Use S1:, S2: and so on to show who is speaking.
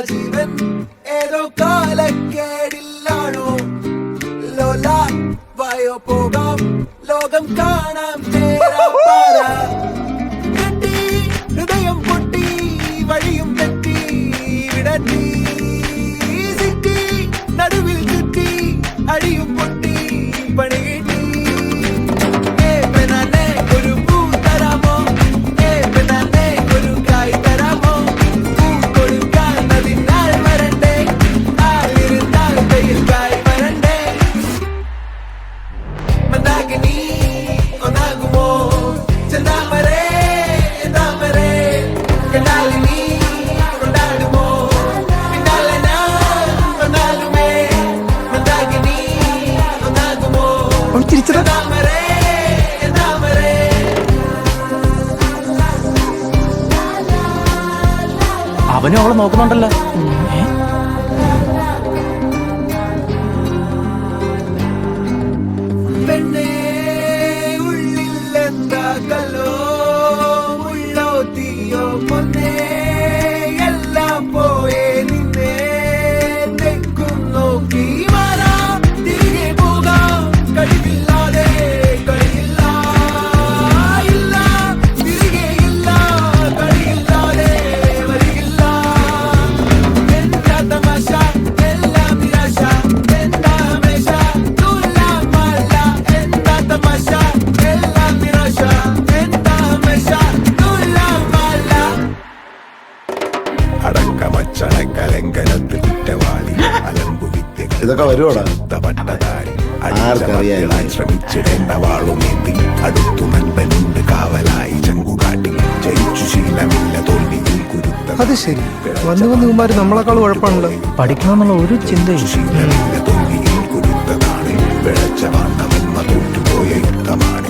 S1: ജീവൻ ഏതോ കാലക്കേടില്ലാണോ ലോല വായോ പോകാം ലോകം കാണാം കെട്ടി ഹൃദയം പൊട്ടി വഴിയും തെറ്റി വിടത്തി സിറ്റി നടുവിൽ ചുറ്റി അടിയും പൊട്ടി പണി കിട്ടി ഒരു പൂ തരാമോ ഒരു കായ് തരാമോ പൂ കൊടുക്കാൻ അതിനാൽ വരണ്ടേ ആളിരുന്നാൽ കയ്യിൽ കായ് വരണ്ടേ മന്ദാകിനി ഒന്നാകുമോ ചെന്താമരേ താമരേ കണ്ടാലിനി കൊണ്ടാടുമോ പിന്നാലെ ഞാൻ വന്നാലുമേ മന്ദാകിനി ഒന്നാകുമോ താമരേ താമരേ
S2: അവനും അവളെ നോക്കുന്നുണ്ടല്ലോ.
S1: പെണ്ണേ ഉള്ളിൽ എന്താ കല്ലോ മുള്ളോ തീയോ പൊന്നേ എല്ലാം പോയേ നിന്നെ തെക്കും നോക്കി മാറാം തിരികെ പോകാം കഴിവില്ലാതെ കഴിയില്ല ഇല്ല തിരികെ ഇല്ല കഴിയില്ലാതെ വരികില്ല എന്താ തമാശ എല്ലാം നിരാശ എന്താ ഹമേശ തുല്ലാം മല്ല എന്താ തമാശ എല്ലാം നിരാശ എന്താ ഹമേശ തുല്ലാം മല്ല
S3: അടക്കമച്ചടക്കലങ്കനത്തിൽ കുറ്റവാളി അലമ്പു
S4: ഇതൊക്കെ വരുവോടാ?
S3: ആർക്കറിയാൻ ശ്രമിച്ചിടേണ്ട വാളുമേന്തി അടുത്തു നൻപനുണ്ട് കാവലായി ചങ്കുകാട്ടി ജയിച്ചു ശീലമില്ല തോൽവിയും കുരുത്ത
S5: അത് ശരി, വന്നു വന്നുമാര് നമ്മളെക്കാൾ കുഴപ്പമാണല്ലോ.
S2: പഠിക്കണമെന്നുള്ള ഒരു ചിന്തയും
S3: ശീലമില്ല തോൽവിയും കുരുത്തതാണ് വിളച്ച വാണ്ടവന്മ തോറ്റുപോയ യുദ്ധമാണ്